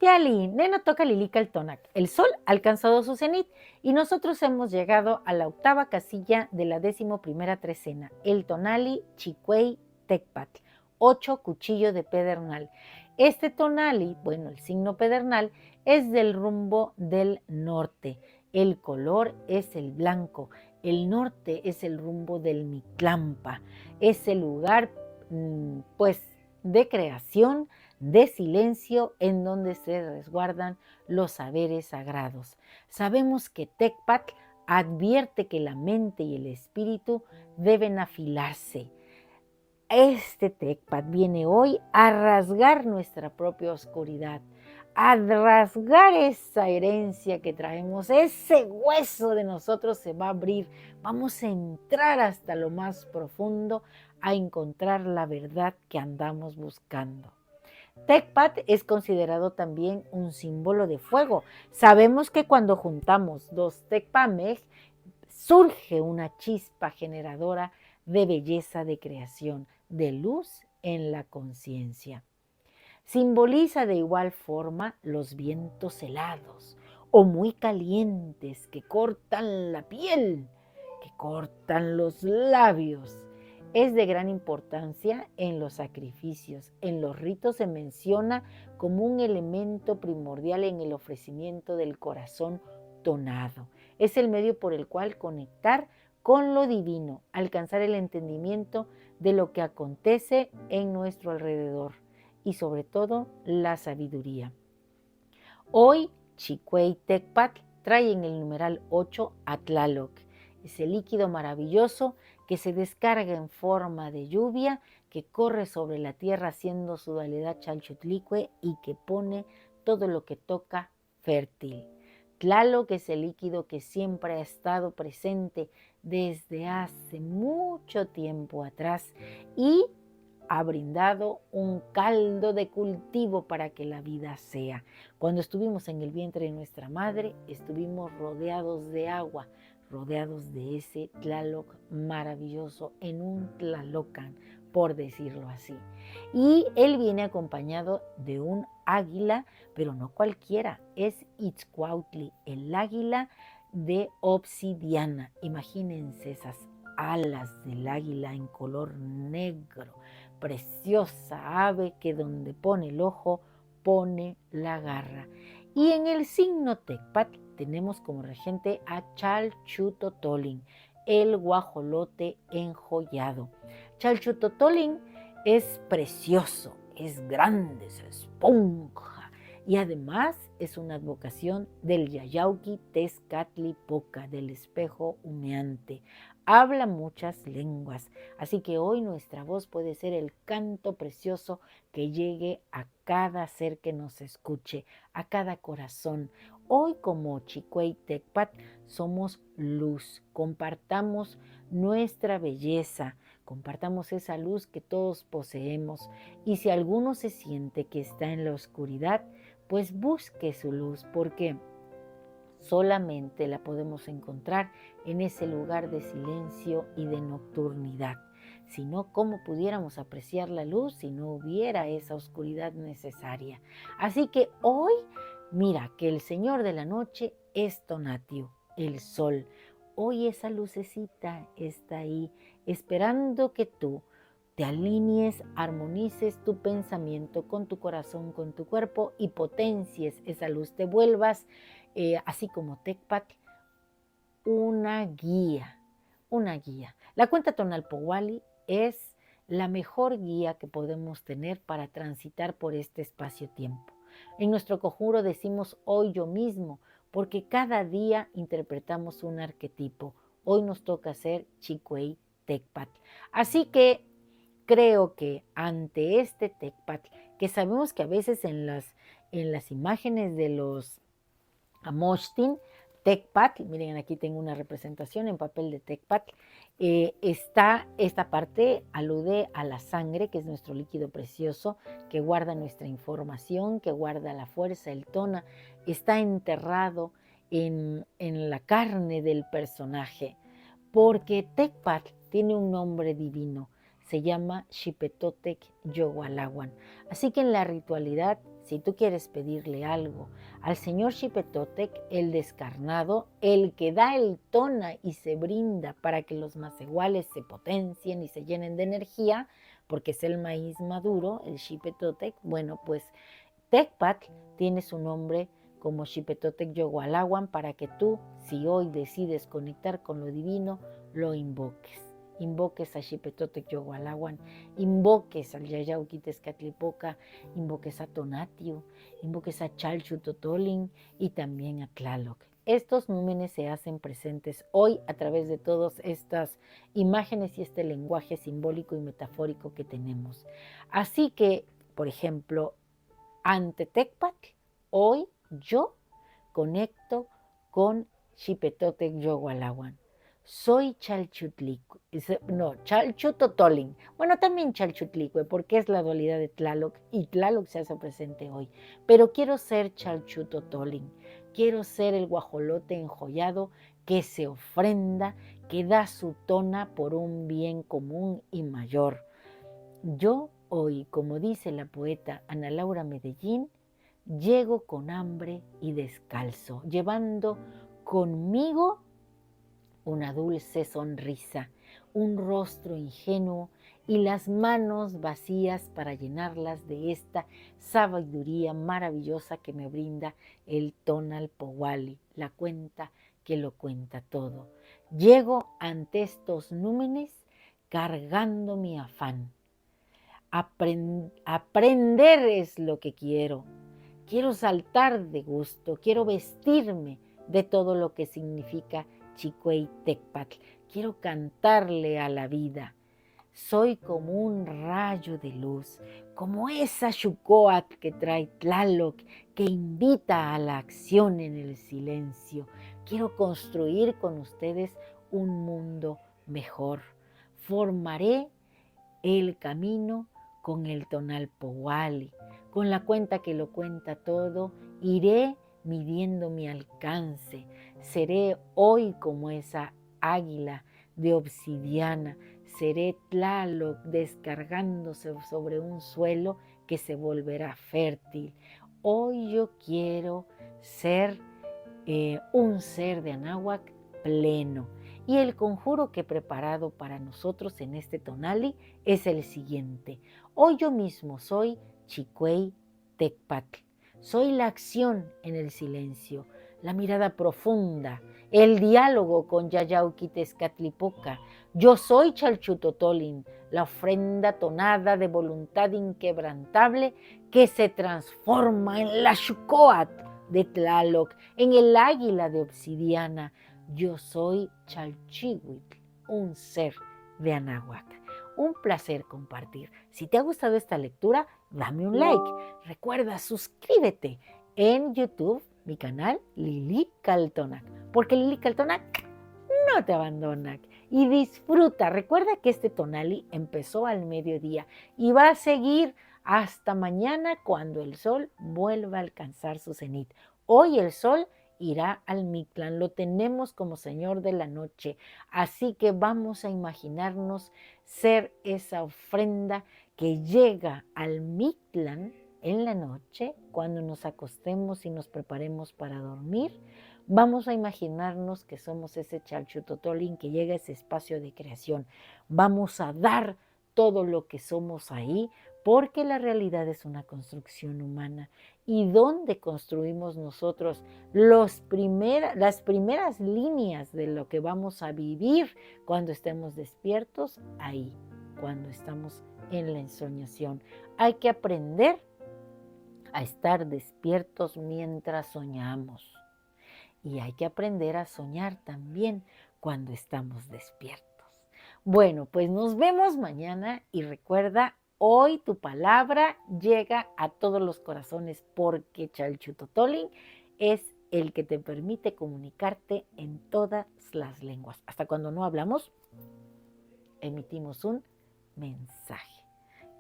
Piali, Nena toca Lilica el sol ha alcanzado su cenit y nosotros hemos llegado a la octava casilla de la 11ª trecena, el tonali Chicuey Tecpatl, 8 cuchillo de pedernal. Este tonali, bueno, el signo pedernal, es del rumbo del norte. El color es el blanco. El norte es el rumbo del Mictlampa. Es el lugar, pues, de creación, de silencio, en donde se resguardan los saberes sagrados. Sabemos que Tecpatl advierte que la mente y el espíritu deben afilarse. Este Tecpatl viene hoy a rasgar nuestra propia oscuridad, a rasgar esa herencia que traemos, ese hueso de nosotros se va a abrir, vamos a entrar hasta lo más profundo a encontrar la verdad que andamos buscando. Tecpatl es considerado también un símbolo de fuego. Sabemos que cuando juntamos dos Tecpamej surge una chispa generadora de belleza de creación, de luz en la conciencia. Simboliza de igual forma los vientos helados o muy calientes que cortan la piel, que cortan los labios. Es de gran importancia en los sacrificios. En los ritos se menciona como un elemento primordial en el ofrecimiento del corazón tonado. Es el medio por el cual conectar con lo divino, alcanzar el entendimiento de lo que acontece en nuestro alrededor y sobre todo la sabiduría. Hoy Chicuey Tecpatl trae en el numeral 8 a Tlaloc, ese líquido maravilloso que se descarga en forma de lluvia, que corre sobre la tierra haciendo su dualidad chalchutlicue y que pone todo lo que toca fértil. Tlaloc es el líquido que siempre ha estado presente desde hace mucho tiempo atrás y ha brindado un caldo de cultivo para que la vida sea. Cuando estuvimos en el vientre de nuestra madre, estuvimos rodeados de agua, rodeados de ese Tlaloc maravilloso, en un Tlalocan, por decirlo así. Y él viene acompañado de un águila, pero no cualquiera, es Itzcuautli, el águila de obsidiana. Imagínense esas alas del águila en color negro, preciosa ave que donde pone el ojo, pone la garra. Y en el signo Tecpatl tenemos como regente a Chalchutotolin, el guajolote enjollado. Chalchutotolin es precioso, es grande, es esponja y además es una advocación del Yayauqui Tezcatlipoca, del espejo humeante. Habla muchas lenguas, así que hoy nuestra voz puede ser el canto precioso que llegue a cada ser que nos escuche, a cada corazón. Hoy como Chicuey Tecpatl somos luz, compartamos nuestra belleza, compartamos esa luz que todos poseemos y si alguno se siente que está en la oscuridad, pues busque su luz porque solamente la podemos encontrar en ese lugar de silencio y de nocturnidad. Si no, ¿cómo pudiéramos apreciar la luz si no hubiera esa oscuridad necesaria? Así que hoy, mira que el Señor de la noche es Tonatiuh, el sol. Hoy esa lucecita está ahí, esperando que tú te alinees, armonices tu pensamiento con tu corazón, con tu cuerpo y potencies esa luz, te vuelvas así como Tecpatl, una guía, una guía. La cuenta Tonalpowali es la mejor guía que podemos tener para transitar por este espacio-tiempo. En nuestro conjuro decimos hoy yo mismo, porque cada día interpretamos un arquetipo. Hoy nos toca ser Chicuey Tecpatl. Así que creo que ante este Tecpatl, que sabemos que a veces en las imágenes de los Amoshtin, Tecpatl, miren aquí tengo una representación en papel de Tecpatl, está esta parte, alude a la sangre, que es nuestro líquido precioso, que guarda nuestra información, que guarda la fuerza, el tona, está enterrado en la carne del personaje, porque Tecpatl tiene un nombre divino, se llama Xipetotec Yogualahuan. Así que en la ritualidad si tú quieres pedirle algo al señor Xipetotec, el descarnado, el que da el tona y se brinda para que los macehuales se potencien y se llenen de energía, porque es el maíz maduro, el Xipetotec, bueno, pues Tecpatl tiene su nombre como Xipetotec Yogualahuan para que tú, si hoy decides conectar con lo divino, lo invoques. Invoques a Xipetotec Yogualahuan, invoques al Yayauquitezcatlipoca, invoques a Tonatiuh, invoques a Chalchutotolin y también a Tlaloc. Estos númenes se hacen presentes hoy a través de todas estas imágenes y este lenguaje simbólico y metafórico que tenemos. Así que, por ejemplo, ante Tecpatl, hoy yo conecto con Xipetotec Yogualahuan. Soy Chalchutotolin. Bueno, también Chalchutlicue, porque es la dualidad de Tlaloc y Tlaloc se hace presente hoy. Pero quiero ser Chalchutotolin. Quiero ser el guajolote enjollado que se ofrenda, que da su tona por un bien común y mayor. Yo hoy, como dice la poeta Ana Laura Medellín, llego con hambre y descalzo, llevando conmigo una dulce sonrisa, un rostro ingenuo y las manos vacías para llenarlas de esta sabiduría maravillosa que me brinda el Tonal Powali, la cuenta que lo cuenta todo. Llego ante estos númenes cargando mi afán. Aprender es lo que quiero. Quiero saltar de gusto, quiero vestirme de todo lo que significa Chicuey Tecpatl. Quiero cantarle a la vida. Soy como un rayo de luz, como esa Xucoatl que trae Tlaloc, que invita a la acción en el silencio. Quiero construir con ustedes un mundo mejor. Formaré el camino con el Tonal Powali, con la cuenta que lo cuenta todo, iré midiendo mi alcance. Seré hoy como esa águila de obsidiana, seré Tlaloc descargándose sobre un suelo que se volverá fértil. Hoy yo quiero ser un ser de Anáhuac pleno. Y el conjuro que he preparado para nosotros en este tonali es el siguiente. Hoy yo mismo soy Chicuey Tecpatl. Soy la acción en el silencio, la mirada profunda, el diálogo con Yayauquitezcatlipoca. Yo soy Chalchutotolin, la ofrenda tonada de voluntad inquebrantable que se transforma en la Xucoatl de Tlaloc, en el águila de obsidiana. Yo soy Chalchihuitl, un ser de Anáhuac. Un placer compartir. Si te ha gustado esta lectura, dame un like. Recuerda, suscríbete en YouTube, mi canal Lili Caltonac, porque Lili Caltonac no te abandona. Y disfruta. Recuerda que este tonali empezó al mediodía y va a seguir hasta mañana cuando el sol vuelva a alcanzar su cenit. Hoy el sol irá al Mictlán, lo tenemos como señor de la noche, así que vamos a imaginarnos ser esa ofrenda que llega al Mictlán en la noche, cuando nos acostemos y nos preparemos para dormir. Vamos a imaginarnos que somos ese Chalchutotolin que llega a ese espacio de creación. Vamos a dar todo lo que somos ahí, porque la realidad es una construcción humana. ¿Y dónde construimos nosotros las primeras líneas de lo que vamos a vivir cuando estemos despiertos? Ahí, cuando estamos en la ensoñación. Hay que aprender a estar despiertos mientras soñamos. Y hay que aprender a soñar también cuando estamos despiertos. Bueno, pues nos vemos mañana y recuerda, hoy tu palabra llega a todos los corazones porque Chalchutotolin es el que te permite comunicarte en todas las lenguas. Hasta cuando no hablamos, emitimos un mensaje.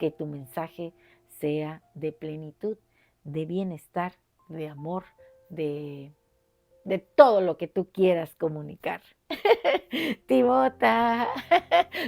Que tu mensaje sea de plenitud, de bienestar, de amor, de todo lo que tú quieras comunicar. Timota,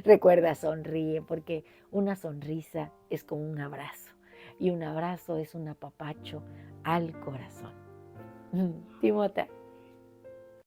recuerda, sonríe, porque una sonrisa es como un abrazo. y un abrazo es un apapacho al corazón. Timota.